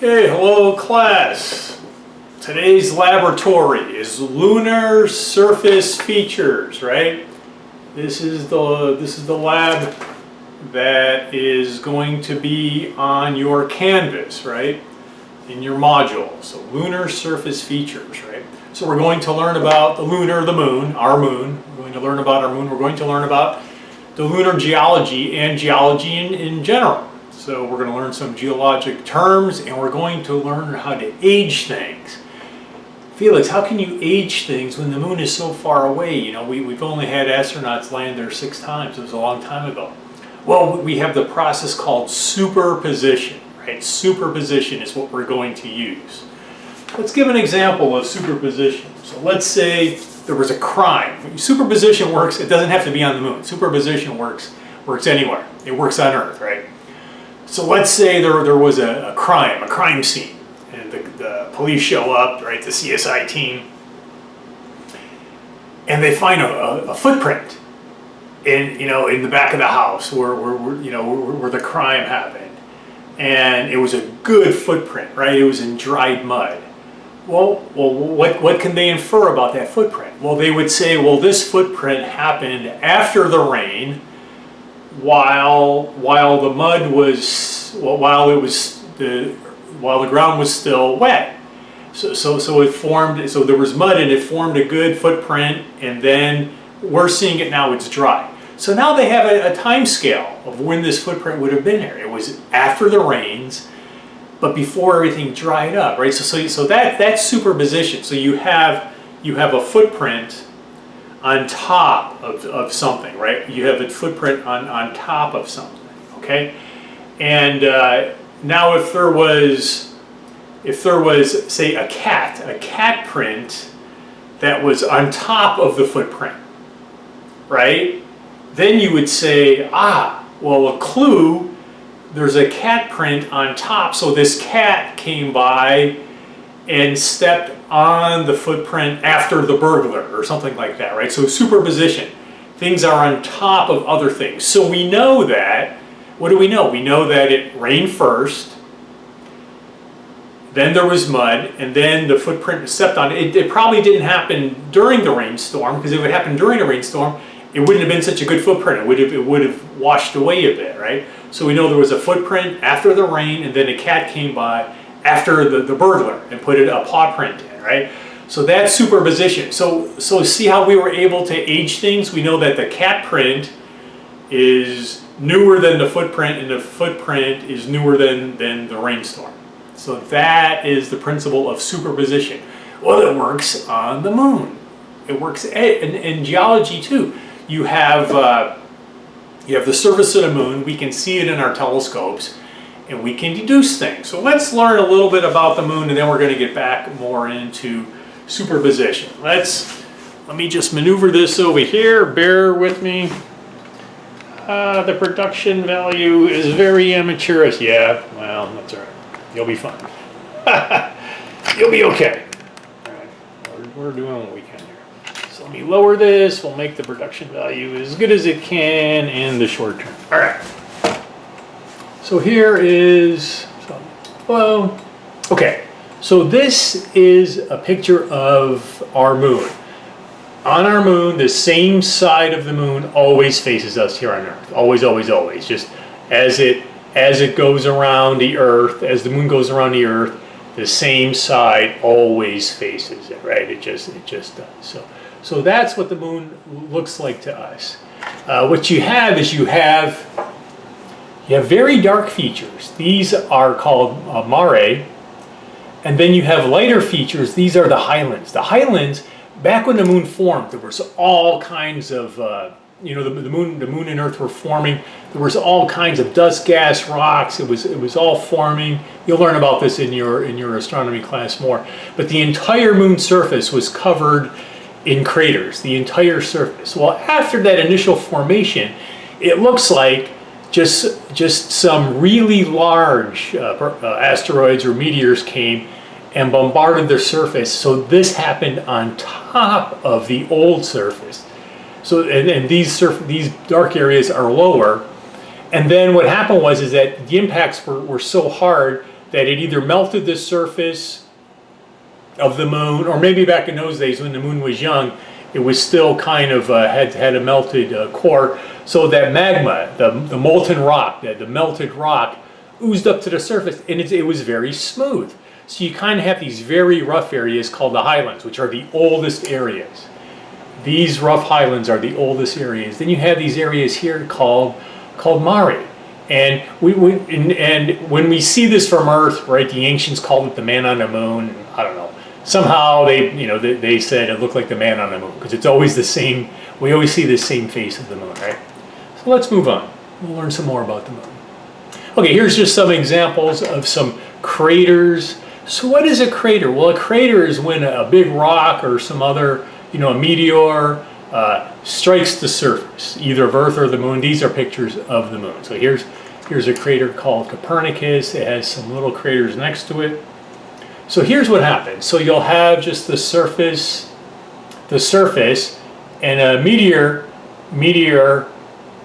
Okay, hello class. Today's laboratory is lunar surface features, right? This is the lab that is going to be on your canvas, right? In your module. So lunar surface features, right? So we're going to learn about the lunar, the moon, our moon. We're going to learn about our moon. We're going to learn about the lunar geology and geology in general. So we're going to learn some geologic terms, and we're going to learn how to age things. Felix, how can you age things when the moon is so far away? You know, we've only had astronauts land there 6 times. It was a long time ago. Well, we have the process called superposition, right? Superposition is what we're going to use. Let's give an example of superposition. So let's say there was a crime. Superposition works, it doesn't have to be on the moon. Superposition works anywhere. It works on Earth, right? So let's say there was a crime scene, and the police show up, right, the CSI team, and they find a footprint in the back of the house where the crime happened, and it was a good footprint, right? It was in dried mud. Well, what can they infer about that footprint? Well, they would say, well, this footprint happened after the rain, while the ground was still wet. So it formed. So there was mud and it formed a good footprint, and then we're seeing it now. It's dry. So now they have a time scale of when this footprint would have been there. It was after the rains, but before everything dried up, right? So that's superposition. So you have a footprint on top of something, right? You have a footprint on top of something, okay? And now if there was, say, a cat print that was on top of the footprint, right? Then you would say, well, a clue, there's a cat print on top, so this cat came by and stepped on the footprint after the burglar or something like that, right? So superposition, things are on top of other things. So we know that, what do we know? We know that it rained first, then there was mud, and then the footprint stepped on it. It probably didn't happen during the rainstorm, because if it happened during a rainstorm, it wouldn't have been such a good footprint. It would have washed away a bit, right? So we know there was a footprint after the rain, and then a cat came by after the burglar and put a paw print in, right? So that's superposition. So see how we were able to age things? We know that the cat print is newer than the footprint, and the footprint is newer than the rainstorm. So that is the principle of superposition. Well, it works on the moon. It works in geology too. You have the surface of the moon. We can see it in our telescopes, and we can deduce things. So let's learn a little bit about the moon, and then we're going to get back more into superposition. Let me just maneuver this over here. Bear with me. The production value is very amateurish. Yeah, well, that's all right. You'll be fine. You'll be okay. All right, we're doing what we can here. So let me lower this. We'll make the production value as good as it can in the short term. All right. So here is, hello. Okay, so this is a picture of our moon. On our moon, the same side of the moon always faces us here on Earth. Always, always, always. Just as it goes around the Earth, as the moon goes around the Earth, the same side always faces it, right? It just does. So that's what the moon looks like to us. What you have is you have very dark features. These are called mare. And then you have lighter features. These are the highlands. The highlands, back when the moon formed, there was all kinds of, the moon and Earth were forming. There was all kinds of dust, gas, rocks. It was all forming. You'll learn about this in your astronomy class more. But the entire moon surface was covered in craters, the entire surface. Well, after that initial formation, it looks like just some really large asteroids or meteors came and bombarded the surface. So this happened on top of the old surface. So and these dark areas are lower, And then what happened was that the impacts were so hard that it either melted the surface of the moon, or maybe back in those days when the moon was young, it was still kind of had a melted core, so that magma, the molten rock, the melted rock, oozed up to the surface, and it was very smooth. So you kind of have these very rough areas called the highlands, which are the oldest areas. These rough highlands are the oldest areas. Then you have these areas here called mare. And when we see this from Earth, right, the ancients called it the man on the moon. I don't know. Somehow they said it looked like the man on the moon because it's always the same. We always see the same face of the moon, right? So let's move on. We'll learn some more about the moon. Okay, here's just some examples of some craters. So what is a crater? Well, a crater is when a big rock or some other, a meteor strikes the surface, either of Earth or the moon. These are pictures of the moon. So here's a crater called Copernicus. It has some little craters next to it. So here's what happens. So you'll have just the surface, and a meteor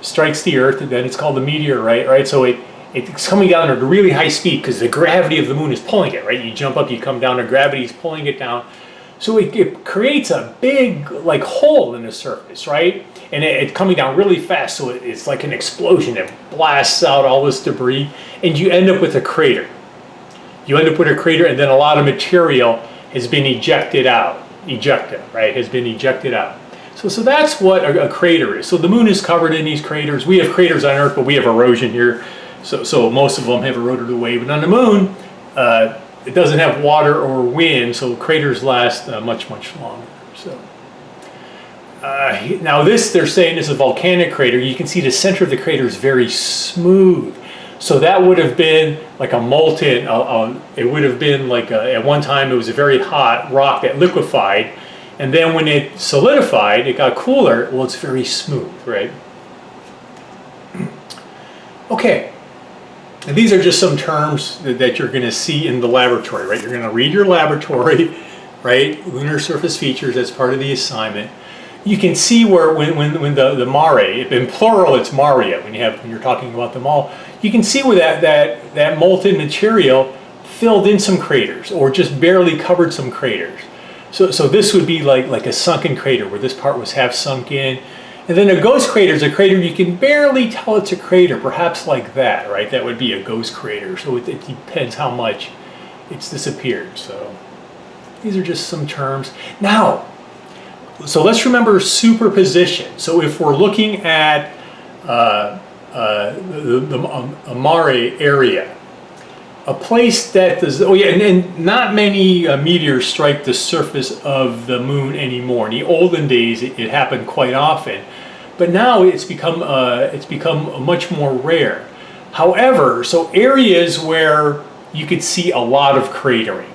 strikes the Earth, and then it's called a meteorite, right? So it's coming down at a really high speed because the gravity of the moon is pulling it, right? You jump up, you come down, the gravity is pulling it down. So it creates a big hole in the surface, right? And it's coming down really fast, so it's like an explosion. It blasts out all this debris, and you end up with a crater. You end up with a crater, and then a lot of material has been ejected out. Has been ejected out. So that's what a crater is. So the moon is covered in these craters. We have craters on Earth, but we have erosion here. So most of them have eroded away. But on the moon, it doesn't have water or wind, so craters last much longer. So now they're saying this is a volcanic crater. You can see the center of the crater is very smooth. So that would have been like a molten, it would have been like at one time it was a very hot rock that liquefied, and then when it solidified, it got cooler. Well, it's very smooth, right? Okay. And these are just some terms that you're going to see in the laboratory, right? You're going to read your laboratory, right? Lunar surface features, that's part of the assignment. You can see where when the mare, in plural it's maria, when you're talking about them all, you can see where that molten material filled in some craters or just barely covered some craters. So this would be like a sunken crater where this part was half sunk in. And then a ghost crater is a crater you can barely tell it's a crater, perhaps like that, right? That would be a ghost crater. So it depends how much it's disappeared. So these are just some terms. Now, so let's remember superposition. So if we're looking at the mare area, a place that does, and not many meteors strike the surface of the moon anymore. In the olden days, it happened quite often, but now it's become much more rare. However, so areas where you could see a lot of cratering,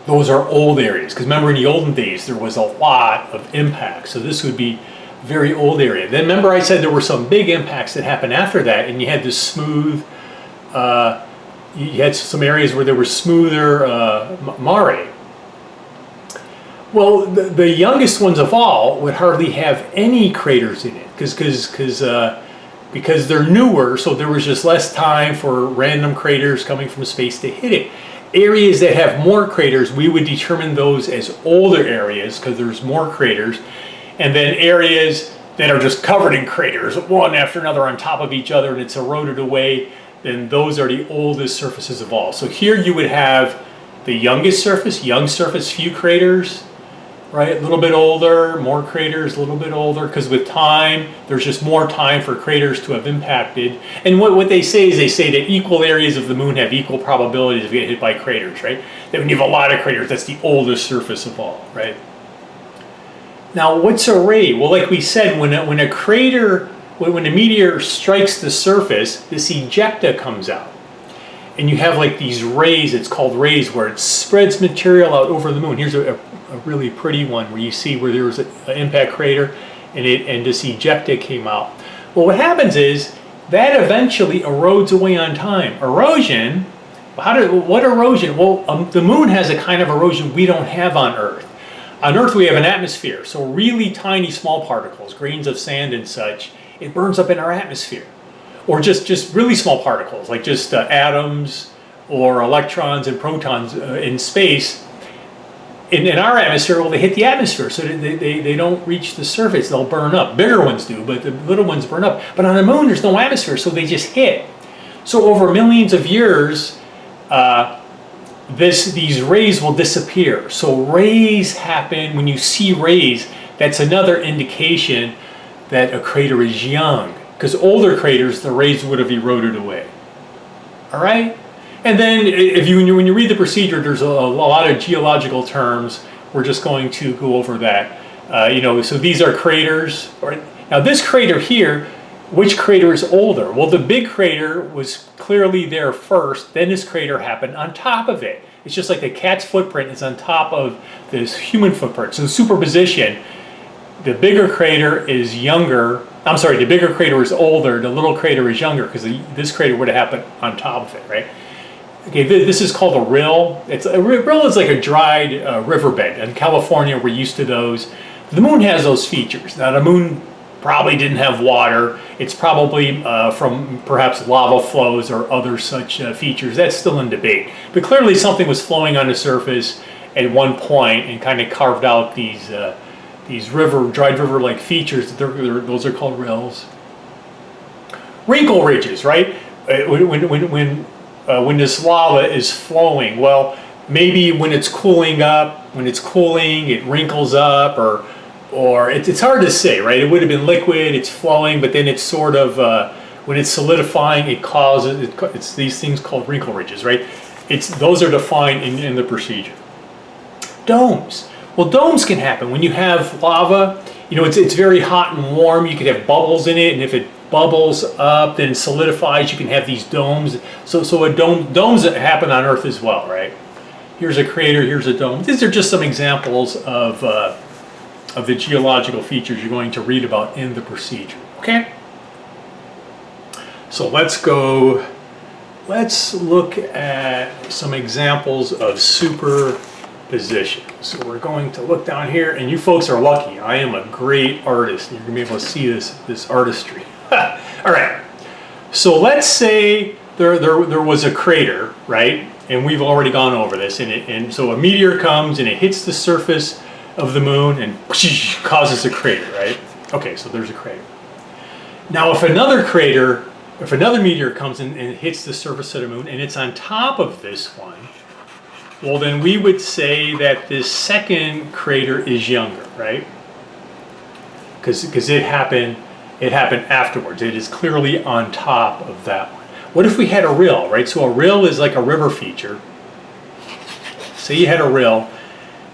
those are old areas. Because remember, in the olden days, there was a lot of impacts. So this would be a very old area. Then remember I said there were some big impacts that happened after that, and you had this smooth, you had some areas where there were smoother mare. Well, the youngest ones of all would hardly have any craters in it because they're newer, so there was just less time for random craters coming from space to hit it. Areas that have more craters, we would determine those as older areas because there's more craters, and then areas that are just covered in craters, one after another on top of each other, and it's eroded away, then those are the oldest surfaces of all. So here you would have the youngest surface, young surface, few craters, right? A little bit older, more craters, a little bit older, because with time, there's just more time for craters to have impacted. And what they say is that equal areas of the moon have equal probabilities of getting hit by craters, right? That when you have a lot of craters, that's the oldest surface of all, right? Now, what's a ray? Well, like we said, when a meteor strikes the surface, this ejecta comes out. And you have like these rays, it's called rays, where it spreads material out over the moon. Here's a really pretty one where you see where there was an impact crater and this ejecta came out. Well, what happens is that eventually erodes away on time. Erosion, what erosion? Well, the moon has a kind of erosion we don't have on Earth. On Earth we have an atmosphere, so really tiny small particles, grains of sand and such, it burns up in our atmosphere. Or just really small particles, like just atoms or electrons and protons in space. In our atmosphere, well, they hit the atmosphere, so they don't reach the surface. They'll burn up. Bigger ones do, but the little ones burn up. But on the moon, there's no atmosphere, so they just hit. So over millions of years, these rays will disappear. So rays happen, when you see rays, that's another indication that a crater is young. Because older craters, the rays would have eroded away. All right? And then when you read the procedure, there's a lot of geological terms. We're just going to go over that. So these are craters. Now this crater here, which crater is older? Well, the big crater was clearly there first, then this crater happened on top of it. It's just like the cat's footprint is on top of this human footprint. So superposition, the bigger crater is younger. I'm sorry, the bigger crater is older, the little crater is younger, because this crater would have happened on top of it, right? Okay, this is called a rill. A rill is like a dried riverbed. In California, we're used to those. The moon has those features. Now, the moon probably didn't have water. It's probably from perhaps lava flows or other such features. That's still in debate. But clearly something was flowing on the surface at one point and kind of carved out these dried river-like features. Those are called rills. Wrinkle ridges, right? When this lava is flowing, well, maybe when it's cooling up, it wrinkles up, or it's hard to say, right? It would have been liquid, it's flowing, but then it's sort of, when it's solidifying, it's these things called wrinkle ridges, right? Those are defined in the procedure. Domes. Well, domes can happen when you have lava. It's very hot and warm. You could have bubbles in it, and if it bubbles up, then solidifies. You can have these domes. So domes that happen on Earth as well, right? Here's a crater. Here's a dome. These are just some examples of the geological features you're going to read about in the procedure. Okay. So let's look at some examples of superposition. So we're going to look down here, and you folks are lucky. I am a great artist. You're going to be able to see this artistry. All right. So let's say there was a crater, right? And we've already gone over this. And so a meteor comes and it hits the surface of the moon and causes a crater, right? Okay, so there's a crater. Now, if another meteor comes in and hits the surface of the moon and it's on top of this one, well, then we would say that this second crater is younger, right? Because it happened afterwards. It is clearly on top of that one. What if we had a rill, right? So a rill is like a river feature. Say you had a rill,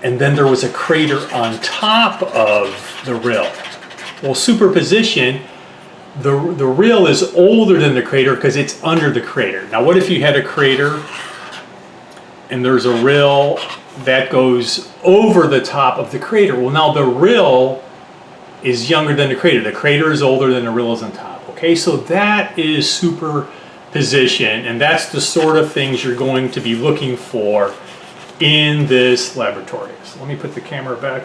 and then there was a crater on top of the rill. Well, superposition, the rill is older than the crater because it's under the crater. Now, what if you had a crater and there's a rill that goes over the top of the crater? Well, now the rill is younger than the crater. The crater is older than the rill is on top. Okay, so that is superposition, and that's the sort of things you're going to be looking for in this laboratory. So let me put the camera back.